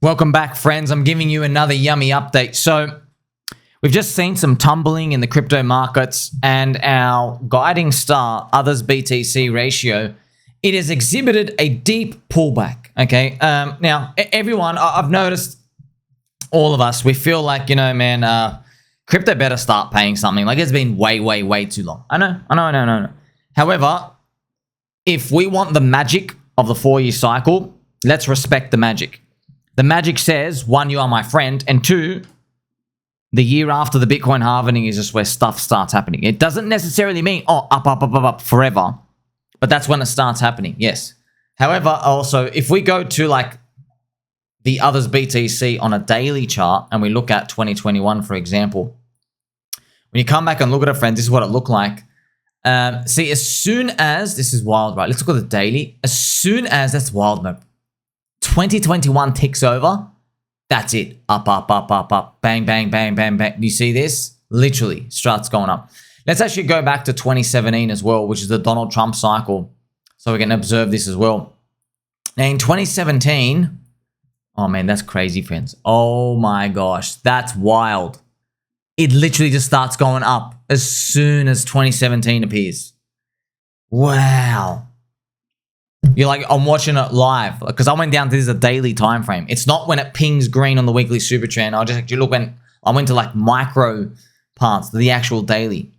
Welcome back, friends. I'm giving you another yummy update. So we've just seen some tumbling in the crypto markets, and our guiding star, others BTC ratio, it has exhibited a deep pullback. Okay. Now, everyone, I've noticed all of us, we feel like, man, crypto better start paying something. Like, it's been way too long. I know. However, if we want the magic of the 4-year cycle, let's respect the magic. The magic says, 1, you are my friend, and 2, the year after the Bitcoin halvening is just where stuff starts happening. It doesn't necessarily mean, up forever, but that's when it starts happening, yes. However, also, if we go to like the others BTC on a daily chart and we look at 2021, for example, when you come back and look at it, friends, this is what it looked like. See, as soon as, this is wild, right? Let's look at the daily. As soon as, that's wild, man. 2021 ticks over, that's it. Up. Bang. You see this? Literally, starts going up. Let's actually go back to 2017 as well, which is the Donald Trump cycle, so we can observe this as well. Now, in 2017, oh man, that's crazy, friends. Oh my gosh, that's wild. It literally just starts going up as soon as 2017 appears. Wow. You're like, I'm watching it live because I went down to this a daily time frame. It's not when it pings green on the weekly super trend. I just actually look when I went to like micro parts, the actual daily.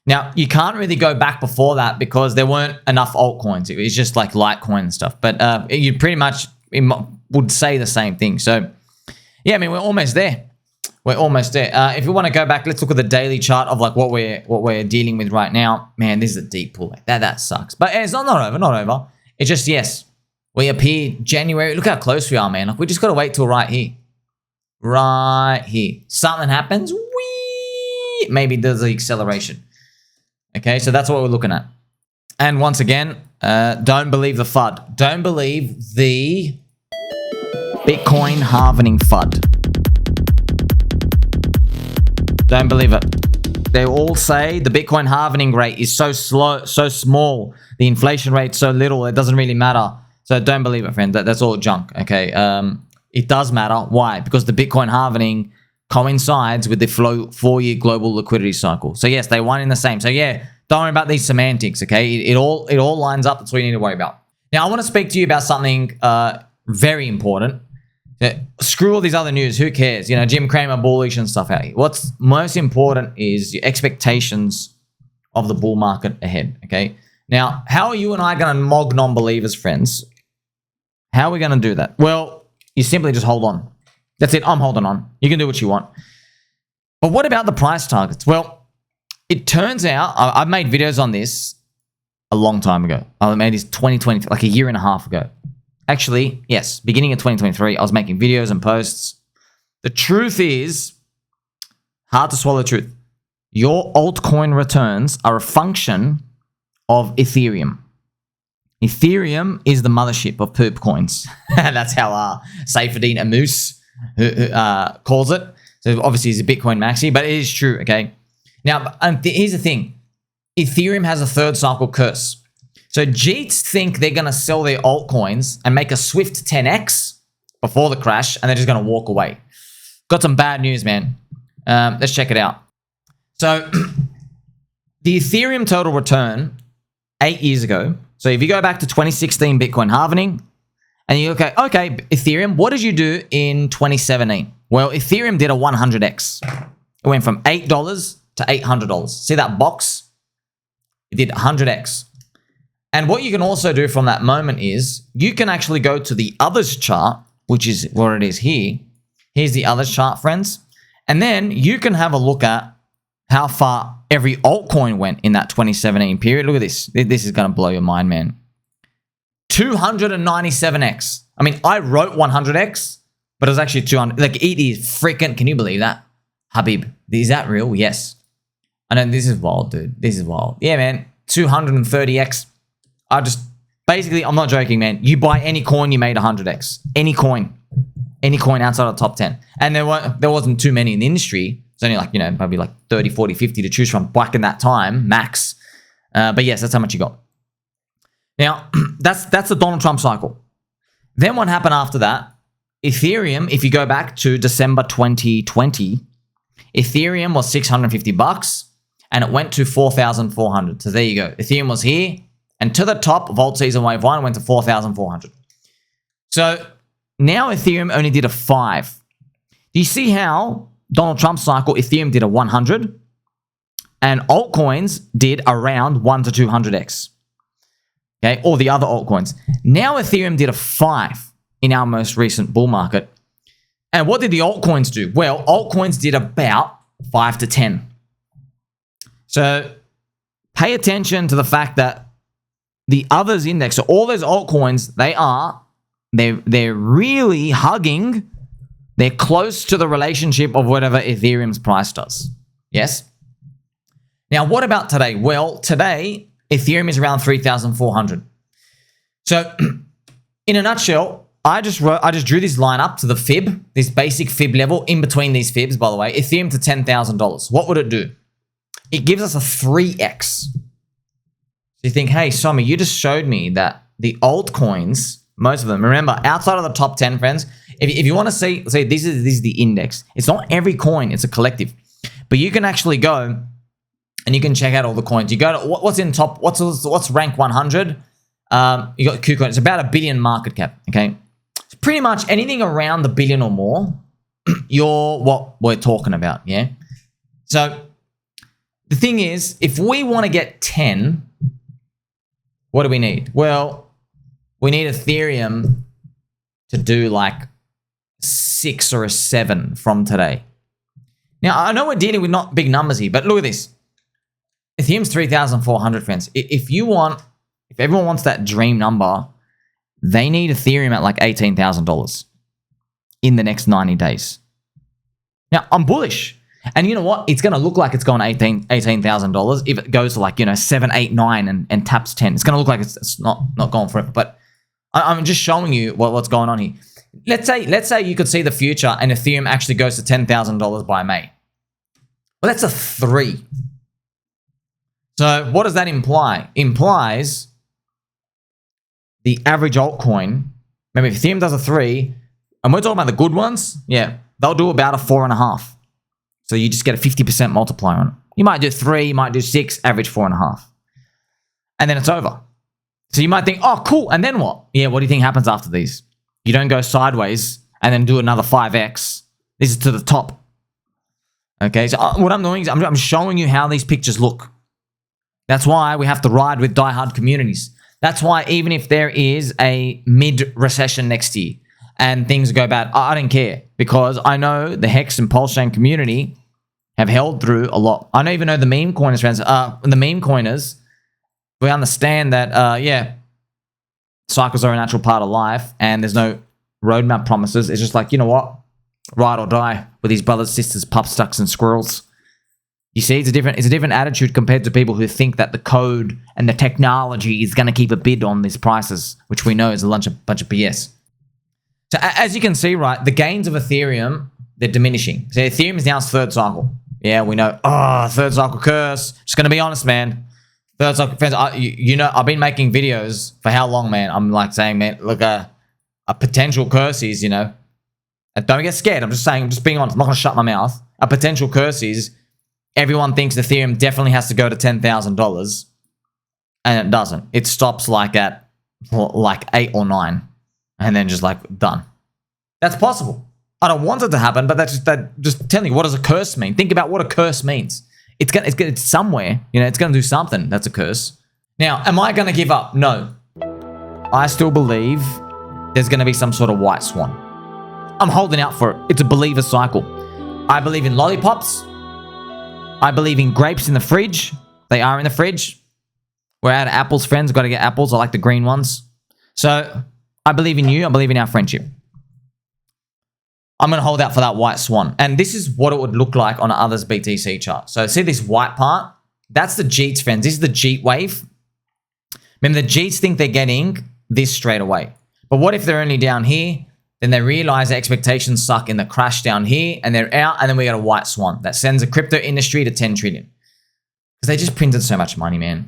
Now, you can't really go back before that because there weren't enough altcoins. It was just like Litecoin and stuff. But you pretty much would say the same thing. So, yeah, I mean, we're almost there. We're almost there. If you want to go back, let's look at the daily chart of like what we're dealing with right now. Man, this is a deep pullback. That sucks. But it's not over. It's just, yes, we appear January. Look how close we are, man. Like, we just got to wait till right here. Right here. Something happens. Whee! Maybe there's the acceleration. Okay, so that's what we're looking at. And once again, don't believe the FUD. Don't believe the Bitcoin halvening FUD. Don't believe it. They all say the Bitcoin halvening rate is so slow, so small. The inflation rate so little, it doesn't really matter. So don't believe it, friend. That's all junk, okay? It does matter. Why? Because the Bitcoin halvening coincides with the 4-year global liquidity cycle. So yes, they one in the same. So yeah, don't worry about these semantics, okay? It all lines up. That's what you need to worry about. Now, I want to speak to you about something very important. Screw all these other news. Who cares? Jim Cramer bullish and stuff out here. What's most important is your expectations of the bull market ahead, okay? Now, how are you and I going to mog non-believers, friends? How are we going to do that? Well, you simply just hold on. That's it. I'm holding on. You can do what you want. But what about the price targets? Well, it turns out, I've made videos on this a long time ago. I made this 2020, like a year and a half ago. Actually, yes, beginning of 2023, I was making videos and posts. The truth is, hard to swallow truth. Your altcoin returns are a function of Ethereum. Ethereum is the mothership of poop coins. That's how Saifedean Amoose calls it. So obviously he's a Bitcoin maxi, but it is true, okay? Now, here's the thing. Ethereum has a third cycle curse. So Jeets think they're going to sell their altcoins and make a swift 10x before the crash, and they're just going to walk away. Got some bad news, man. Let's check it out. So the Ethereum total return 8 years ago. So if you go back to 2016 Bitcoin halvening, and you look at, okay, Ethereum, what did you do in 2017? Well, Ethereum did a 100x. It went from $8 to $800. See that box? It did 100x. And what you can also do from that moment is you can actually go to the others chart, which is where it is here. Here's the others chart, friends. And then you can have a look at how far every altcoin went in that 2017 period. Look at this. This is going to blow your mind, man. 297x. I mean, I wrote 100x, but it was actually 200. Like, it is freaking, can you believe that? Habib, is that real? Yes. I know this is wild, dude. This is wild. Yeah, man. 230x. I'm not joking, man. You buy any coin, you made 100x. Any coin outside of the top 10. And there wasn't too many in the industry. It's only like, maybe like 30, 40, 50 to choose from back in that time, max. But yes, that's how much you got. Now, that's the Donald Trump cycle. Then what happened after that? Ethereum, if you go back to December 2020, Ethereum was $650 and it went to 4,400. So there you go. Ethereum was here and to the top, Volt Season Wave 1 went to 4,400. So now Ethereum only did a 5. Do you see how Donald Trump's cycle, Ethereum did a 100 and altcoins did around 1 to 200x? Okay, or the other altcoins. Now Ethereum did a 5 in our most recent bull market. And what did the altcoins do? Well, altcoins did about 5 to 10. So pay attention to the fact that the others index, so all those altcoins, they're really hugging, they're close to the relationship of whatever Ethereum's price does. Yes? Now, what about today? Well, today, Ethereum is around 3,400. So, in a nutshell, I just drew this line up to the fib, this basic fib level in between these fibs, by the way, Ethereum to $10,000. What would it do? It gives us a 3x. So you think, hey, Somi, you just showed me that the altcoins, most of them, remember, outside of the top 10, friends, if you want to say this is the index. It's not every coin, it's a collective. But you can actually go and you can check out all the coins. You go to what's in top, what's rank 100? You got KuCoin. It's about $1 billion market cap, okay? So pretty much anything around the billion or more, you're what we're talking about, yeah? So the thing is, if we want to get 10, what do we need? Well, we need Ethereum to do like 6 or a 7 from today. Now, I know we're dealing with not big numbers here, but look at this. Ethereum's 3,400, friends. If everyone wants that dream number, they need Ethereum at like $18,000 in the next 90 days. Now, I'm bullish. And you know what? It's going to look like it's going $18,000 if it goes to like, 7, 8, 9 and taps 10. It's going to look like it's not going forever. But I'm just showing you what's going on here. Let's say you could see the future and Ethereum actually goes to $10,000 by May. Well, that's a 3. So what does that imply? Implies the average altcoin, maybe if Ethereum does a 3, and we're talking about the good ones, yeah, they'll do about a 4.5. So you just get a 50% multiplier on it. You might do 3, you might do 6, average 4.5. And then it's over. So you might think, oh, cool, and then what? Yeah, what do you think happens after these? You don't go sideways and then do another 5x. This is to the top. Okay, so what I'm doing is I'm showing you how these pictures look. That's why we have to ride with diehard communities. That's why even if there is a mid-recession next year and things go bad, I don't care, because I know the Hex and PulseChain community have held through a lot. I don't even know the meme coiners, friends. The meme coiners, we understand that, yeah, cycles are a natural part of life and there's no roadmap promises. It's just like, you know what? Ride or die with these brothers, sisters, pups, ducks, and squirrels. You see, it's a different attitude compared to people who think that the code and the technology is going to keep a bid on these prices, which we know is a bunch of BS. So as you can see, right, the gains of Ethereum, they're diminishing. So Ethereum is now its 3rd cycle. Yeah, we know. Oh, 3rd cycle curse. Just going to be honest, man. 3rd cycle, friends, I've been making videos for how long, man? I'm like saying, man, look, a potential curse is, don't get scared. I'm just being honest. I'm not going to shut my mouth. A potential curse is everyone thinks Ethereum definitely has to go to $10,000, and it doesn't. It stops like at like 8 or 9, and then just like done. That's possible. I don't want it to happen, but that's just telling you, what does a curse mean? Think about what a curse means. It's somewhere, it's gonna do something. That's a curse. Now, am I gonna give up? No. I still believe there's gonna be some sort of white swan. I'm holding out for it. It's a believer cycle. I believe in lollipops. I believe in grapes in the fridge. They are in the fridge. We're out of apples, friends. Got to get apples. I like the green ones. So I believe in you. I believe in our friendship. I'm going to hold out for that white swan. And this is what it would look like on others' BTC chart. So see this white part? That's the Jeets, friends. This is the Jeet wave. Remember, the Jeets think they're getting this straight away. But what if they're only down here? Then they realize the expectations suck in the crash down here and they're out, and then we got a white swan that sends the crypto industry to 10 trillion. Because they just printed so much money, man.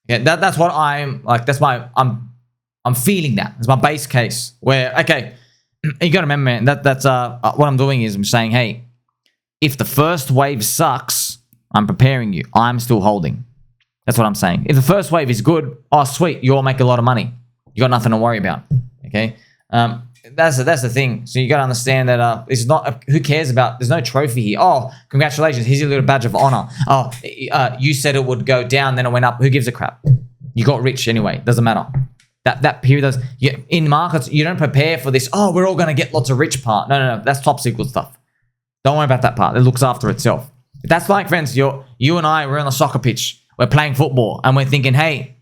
Yeah, that's what I'm like. That's why I'm feeling that. It's my base case where, okay, you got to remember, man, that's what I'm doing is I'm saying, hey, if the first wave sucks, I'm preparing you. I'm still holding. That's what I'm saying. If the first wave is good, oh, sweet, you all make a lot of money. You got nothing to worry about, okay? That's the thing. So you got to understand that it's not, who cares about, there's no trophy here. Oh, congratulations, here's your little badge of honor. Oh, you said it would go down, then it went up. Who gives a crap? You got rich anyway. Doesn't matter. That period does. In markets, you don't prepare for this. Oh, we're all going to get lots of rich part. No. That's top secret stuff. Don't worry about that part. It looks after itself. That's like, friends, you and I, we're on a soccer pitch. We're playing football and we're thinking, hey,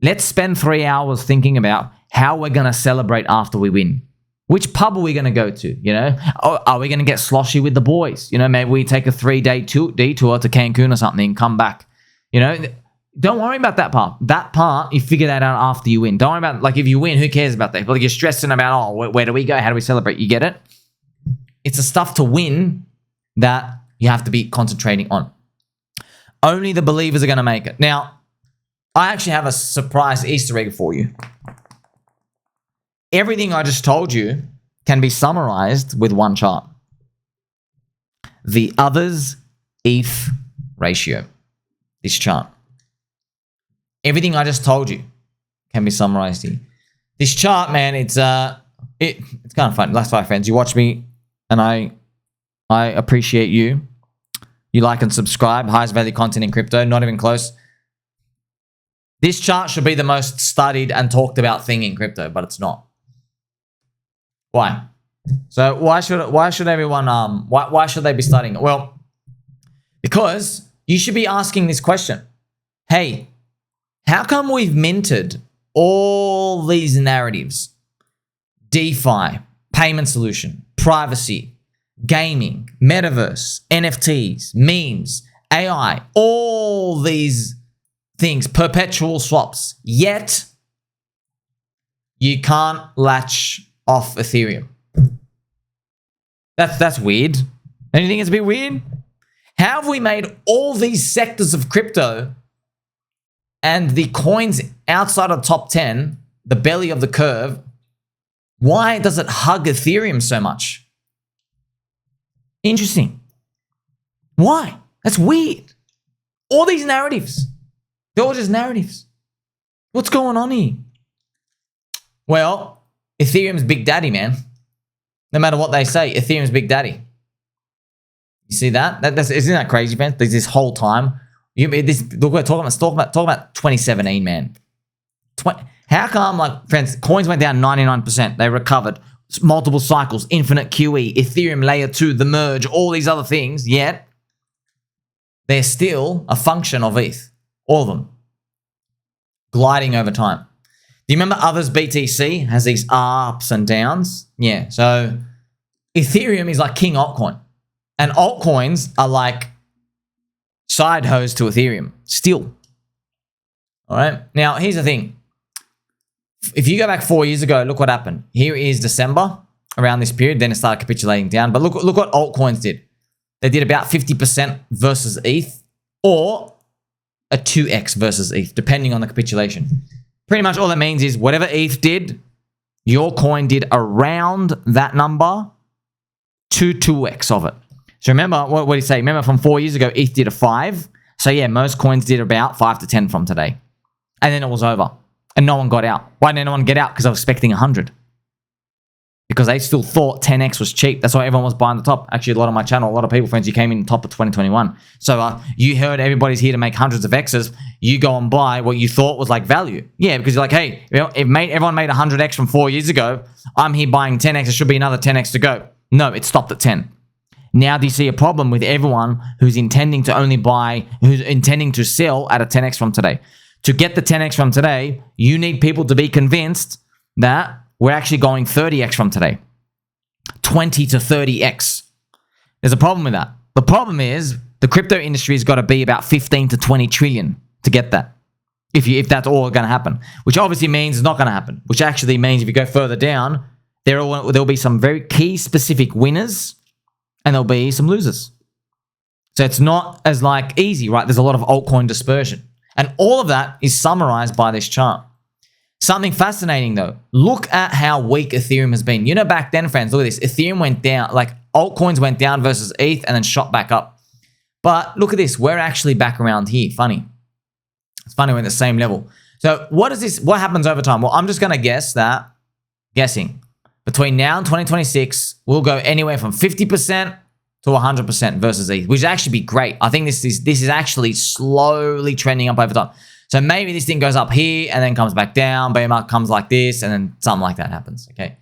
let's spend 3 hours thinking about how we're going to celebrate after we win. Which pub are we going to go to? You know, are we going to get sloshy with the boys? You know, maybe we take a 3-day detour to Cancun or something and come back. You know, don't worry about that part. That part, you figure that out after you win. Don't worry about, like, if you win, who cares about that? Like, you're stressing about, oh, where do we go? How do we celebrate? You get it? It's the stuff to win that you have to be concentrating on. Only the believers are going to make it. Now, I actually have a surprise Easter egg for you. Everything I just told you can be summarized with one chart. The others ETH ratio. This chart. Everything I just told you can be summarized here. This chart, man, it's kind of fun. That's why, friends, you watch me and I appreciate you. You like and subscribe. Highest value content in crypto. Not even close. This chart should be the most studied and talked about thing in crypto, but it's not. Why? So why should everyone why should they be studying it? Well, because you should be asking this question. Hey, how come we've minted all these narratives? DeFi, payment solution, privacy, gaming, metaverse, NFTs, memes, AI, all these things, perpetual swaps. Yet, you can't latch off Ethereum. That's weird. Don't you think it's a bit weird? How have we made all these sectors of crypto and the coins outside of the top 10, the belly of the curve, why does it hug Ethereum so much? Interesting. Why? That's weird. All these narratives. They're all just narratives. What's going on here? Well, Ethereum's big daddy, man. No matter what they say, Ethereum's big daddy. You see that? Isn't that crazy, man? This whole time. Look, we're talking about 2017, man. How come, like, friends, coins went down 99%. They recovered. Multiple cycles, infinite QE, Ethereum layer 2, the merge, all these other things, yet they're still a function of ETH. All of them. Gliding over time. Do you remember others BTC has these ups and downs? Yeah, so Ethereum is like king altcoin. And altcoins are like side hose to Ethereum, still. All right, now here's the thing. If you go back 4 years ago, look what happened. Here is December, around this period, then it started capitulating down. But look what altcoins did. They did about 50% versus ETH, or a 2x versus ETH, depending on the capitulation. Pretty much all that means is whatever ETH did, your coin did around that number to 2x of it. So remember, what did he say? Remember from 4 years ago, ETH did a 5. So yeah, most coins did about 5 to 10 from today. And then it was over. And no one got out. Why didn't anyone get out? Because I was expecting 100. Because they still thought 10x was cheap. That's why everyone was buying the top. Actually, a lot of my channel, a lot of people, friends, you came in the top of 2021. So you heard everybody's here to make hundreds of X's. You go and buy what you thought was like value. Yeah, because you're like, hey, everyone made 100x from 4 years ago. I'm here buying 10x. There should be another 10x to go. No, it stopped at 10. Now do you see a problem with everyone who's intending to only buy, who's intending to sell at a 10x from today? To get the 10x from today, you need people to be convinced that we're actually going 30x from today. 20 to 30x. There's a problem with that. The problem is the crypto industry has got to be about 15 to 20 trillion to get that. If that's all going to happen, which obviously means it's not going to happen, which actually means if you go further down, there'll be some very key specific winners and there'll be some losers. So it's not as like easy, right? There's a lot of altcoin dispersion. And all of that is summarized by this chart. Something fascinating though. Look at how weak Ethereum has been. You know, back then, friends, look at this. Ethereum went down, like altcoins went down versus ETH and then shot back up. But look at this. We're actually back around here. Funny. It's funny we're at the same level. So what is this? What happens over time? Well, I'm just going to guessing between now and 2026, we'll go anywhere from 50% to 100% versus ETH, which would actually be great. I think this is actually slowly trending up over time. So maybe this thing goes up here and then comes back down. Bear market comes like this and then something like that happens. Okay.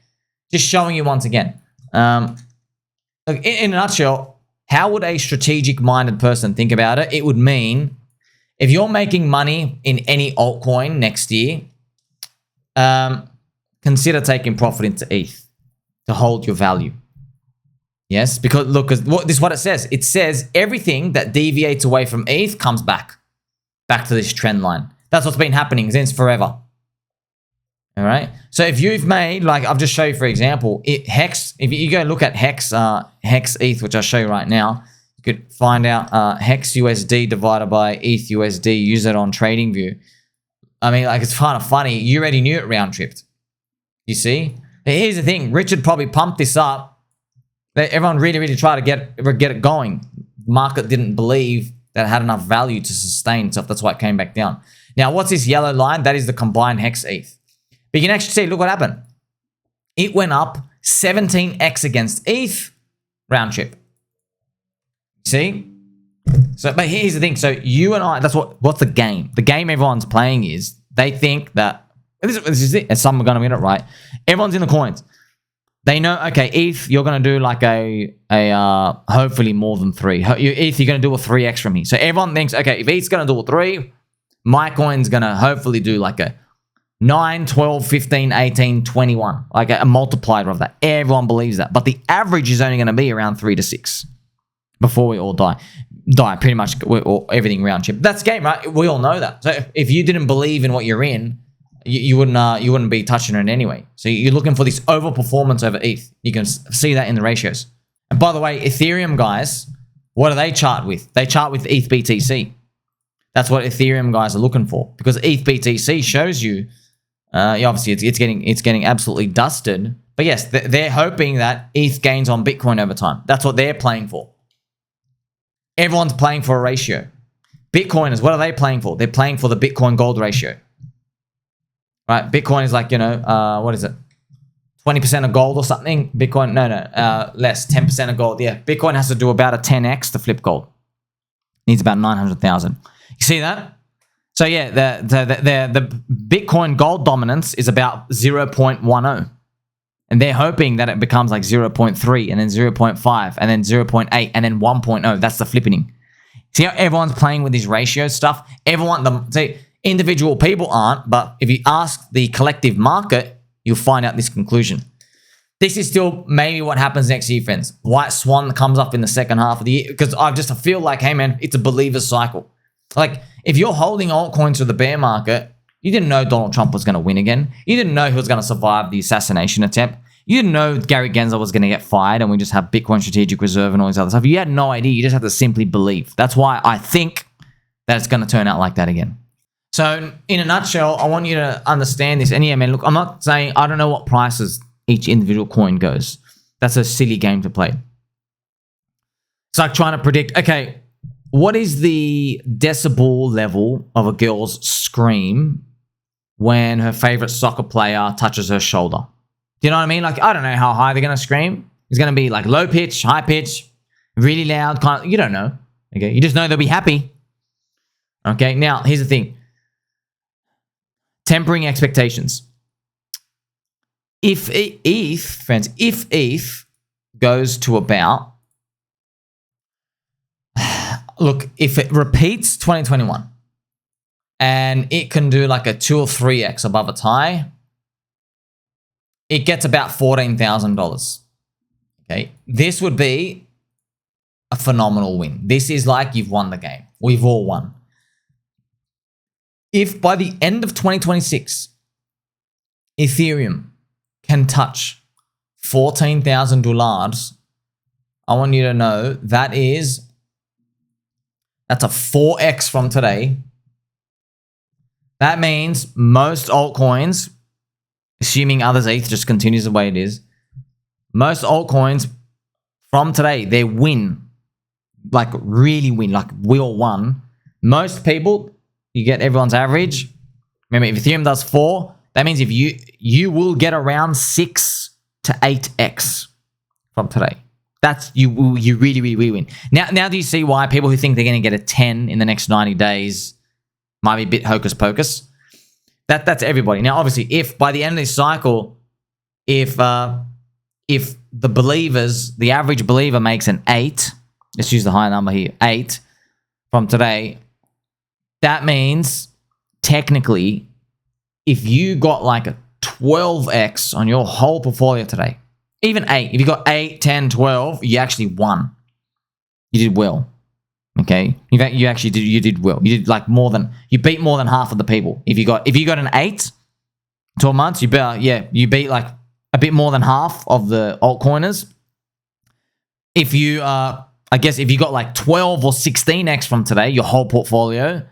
Just showing you once again. Look, in a nutshell, how would a strategic-minded person think about it? It would mean if you're making money in any altcoin next year, consider taking profit into ETH to hold your value. Yes, because look, this is what it says. It says everything that deviates away from ETH comes back to this trend line. That's what's been happening since forever. All right. So if you've made, like I've just showed you, for example, Hex, if you go look at Hex ETH, which I'll show you right now, you could find out Hex USD divided by ETH USD, use it on TradingView. I mean, like, it's kind of funny. You already knew it round tripped. You see? But here's the thing. Richard probably pumped this up. Everyone really tried to get it going. Market didn't believe that it had enough value to sustain itself. That's why it came back down. Now, what's this yellow line? That is the combined Hex ETH. But you can actually see, look what happened. It went up 17x against ETH round trip. See? So, but here's the thing. So you and I, what's the game? The game everyone's playing is they think that, this is it, and some are going to get it right. Everyone's in the coins. They know, okay, ETH, you're going to do like a hopefully more than 3. ETH, you're going to do a 3x from here. So everyone thinks, okay, if ETH's going to do a 3, my coin's going to hopefully do like a 9, 12, 15, 18, 21. Like a multiplier of that. Everyone believes that. But the average is only going to be around 3 to 6 before we all die. Pretty much everything round trip. That's the game, right? We all know that. So if you didn't believe in what you're in, you wouldn't be touching it anyway. So you're looking for this overperformance over ETH. You can see that in the ratios. And by the way, Ethereum guys, what do they chart with? They chart with ETH BTC. That's what Ethereum guys are looking for, because ETH BTC shows you, obviously it's getting absolutely dusted. But yes, they're hoping that ETH gains on Bitcoin over time. That's what they're playing for. Everyone's playing for a ratio. Bitcoiners, what are they playing for? They're playing for the Bitcoin gold ratio. Right, Bitcoin is like, what is it? 20% of gold or something? Bitcoin, no, less, 10% of gold. Yeah, Bitcoin has to do about a 10x to flip gold. Needs about 900,000. You see that? So yeah, the Bitcoin gold dominance is about 0.10. And they're hoping that it becomes like 0.3 and then 0.5 and then 0.8 and then 1.0. That's the flippening. See how everyone's playing with these ratio stuff? Individual people aren't, but if you ask the collective market, you'll find out this conclusion. This is still maybe what happens next year, friends. White Swan comes up in the second half of the year, because I just feel like, hey man, it's a believer's cycle. Like, if you're holding altcoins for the bear market, you didn't know Donald Trump was going to win again. You didn't know he was going to survive the assassination attempt. You didn't know Gary Gensler was going to get fired and we just have Bitcoin Strategic Reserve and all this other stuff. You had no idea. You just have to simply believe. That's why I think that it's going to turn out like that again. So in a nutshell, I want you to understand this. And yeah, man, look, I'm not saying I don't know what prices each individual coin goes. That's a silly game to play. It's like trying to predict, okay, what is the decibel level of a girl's scream when her favorite soccer player touches her shoulder? Do you know what I mean? Like, I don't know how high they're going to scream. It's going to be like low pitch, high pitch, really loud, kind of, you don't know. Okay, you just know they'll be happy. Okay, now here's the thing. Tempering expectations. If ETH goes to about, look, if it repeats 2021 and it can do like a 2 or 3x above its high, it gets about $14,000. Okay, this would be a phenomenal win. This is like you've won the game. We've all won. If by the end of 2026, Ethereum can touch $14,000, I want you to know that's a 4x from today. That means most altcoins, assuming others ETH just continues the way it is, most altcoins from today, they win. Like really win. Like we all won. Most people, you get everyone's average. Remember, if Ethereum does 4, that means if you will get around 6 to 8x from today. That's you really, really, really win. Now do you see why people who think they're going to get a 10 in the next 90 days might be a bit hocus pocus? That's everybody. Now, obviously, if by the end of this cycle, if the believers, the average believer makes an 8, let's use the higher number here, 8 from today, that means technically if you got like a 12x on your whole portfolio today, even 8, if you got 8, 10, 12, you actually won. You did well. Okay? In fact, you actually did well. You did like you beat more than half of the people. If you got an 8, 12 months, you beat like a bit more than half of the altcoiners. If you I guess if you got like 12 or 16x from today, your whole portfolio,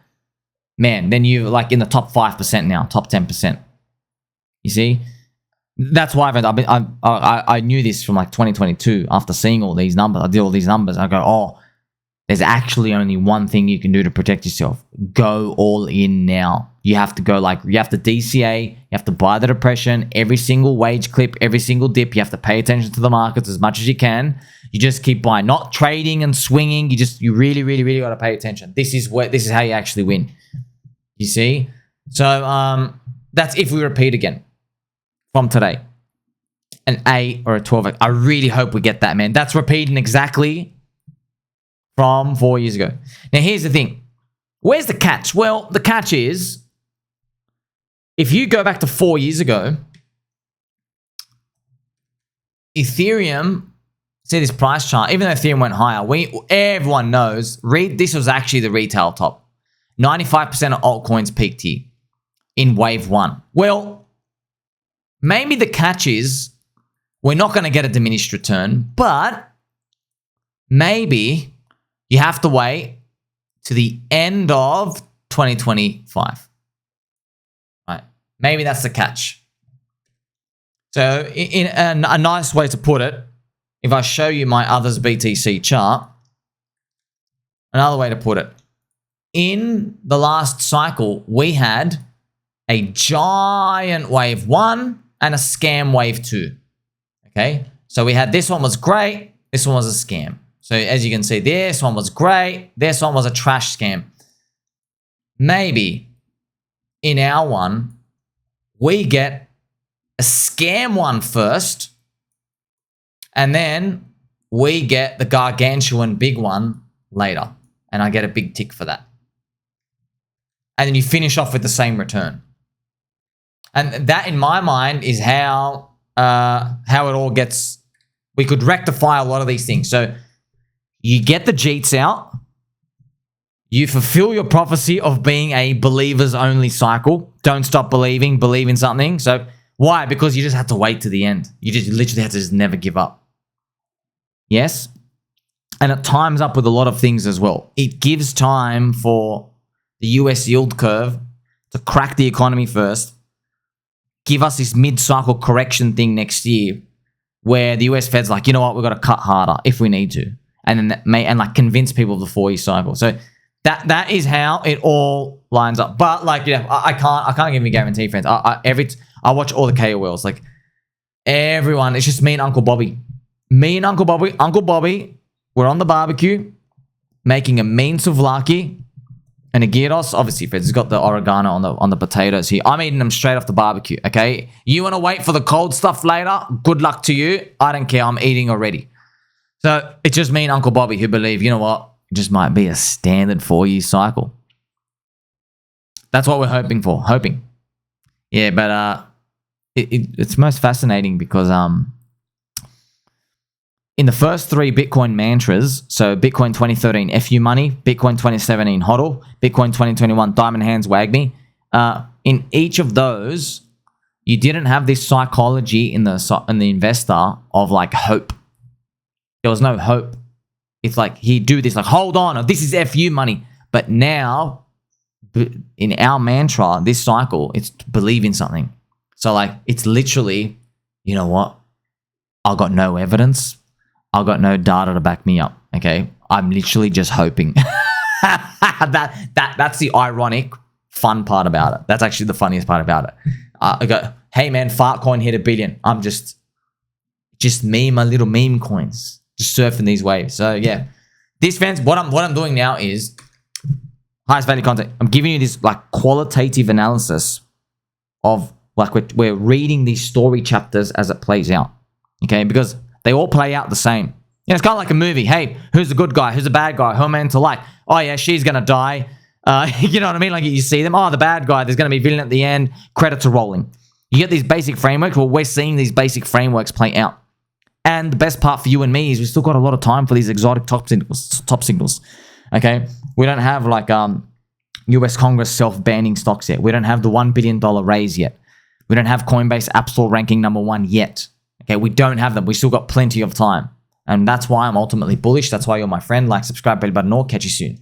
man, then you're like in the top 5% now, top 10%. You see? That's why I knew this from like 2022 after seeing all these numbers. I did all these numbers. I go, oh, there's actually only one thing you can do to protect yourself. Go all in now. You have to go you have to DCA, you have to buy the depression, every single wage clip, every single dip. You have to pay attention to the markets as much as you can. You just keep buying, not trading and swinging. You really, really, really got to pay attention. This is how you actually win. You see? So that's if we repeat again from today. An 8 or a 12. I really hope we get that, man. That's repeating exactly from 4 years ago. Now, here's the thing. Where's the catch? Well, the catch is, if you go back to 4 years ago, Ethereum, see this price chart, even though Ethereum went higher, everyone knows, this was actually the retail top. 95% of altcoins peaked here in wave 1. Well, maybe the catch is we're not going to get a diminished return, but maybe you have to wait to the end of 2025. Right? Maybe that's the catch. So in a nice way to put it, if I show you my others BTC chart, another way to put it, in the last cycle, we had a giant wave 1 and a scam wave 2. Okay? So we had this one was great, this one was a scam. So as you can see, this one was great, this one was a trash scam. Maybe in our one, we get a scam one first, and then we get the gargantuan big one later, and I get a big tick for that. And then you finish off with the same return. And that, in my mind, is how it all gets. We could rectify a lot of these things. So you get the JEETs out. You fulfill your prophecy of being a believers only cycle. Don't stop believing. Believe in something. So why? Because you just have to wait to the end. You just literally have to just never give up. Yes? And it times up with a lot of things as well. It gives time for the US yield curve to crack the economy first, give us this mid-cycle correction thing next year where the US Fed's like, you know what, we've got to cut harder if we need to. And then like convince people of the 4-year cycle. So that is how it all lines up. But like, yeah, I can't give you a guarantee, friends. I watch all the KOLs, like everyone. It's just me and Uncle Bobby. Me and Uncle Bobby. Uncle Bobby, we're on the barbecue making a mean souvlaki and a gyros. Obviously, friends, it's got the oregano on the potatoes here. I'm eating them straight off the barbecue. Okay, you want to wait for the cold stuff later? Good luck to you. I don't care. I'm eating already. So it's just me and Uncle Bobby who believe, you know what, it just might be a standard 4-year cycle. That's what we're hoping for. Hoping. Yeah, but it's most fascinating because in the first 3 Bitcoin mantras, so Bitcoin 2013 FU money, Bitcoin 2017 HODL, Bitcoin 2021 diamond hands wag me, in each of those, you didn't have this psychology in the investor of like hope. There was no hope. It's like he'd do this like, hold on, this is FU money. But now in our mantra this cycle, it's to believe in something. So like, it's literally, you know what? I got no evidence. I got no data to back me up. Okay, I'm literally just hoping. That's the ironic, fun part about it. That's actually the funniest part about it. I go, hey man, Fartcoin hit 1 billion. I'm just me, my little meme coins, just surfing these waves. So yeah, this fans, what I'm doing now is highest value content. I'm giving you this like qualitative analysis of like we're reading these story chapters as it plays out. Okay, because they all play out the same. You know, it's kind of like a movie. Hey, who's the good guy? Who's the bad guy? Who am I meant to like? Oh yeah, she's gonna die. You know what I mean? Like you see them. Oh, the bad guy. There's gonna be a villain at the end. Credits are rolling. You get these basic frameworks. Well, we're seeing these basic frameworks play out. And the best part for you and me is we still got a lot of time for these exotic top signals. Okay, we don't have like U.S. Congress self-banning stocks yet. We don't have the $1 billion raise yet. We don't have Coinbase App Store ranking #1 yet. Okay, we don't have them. We still got plenty of time. And that's why I'm ultimately bullish. That's why you're my friend. Like, subscribe, bell button, or catch you soon.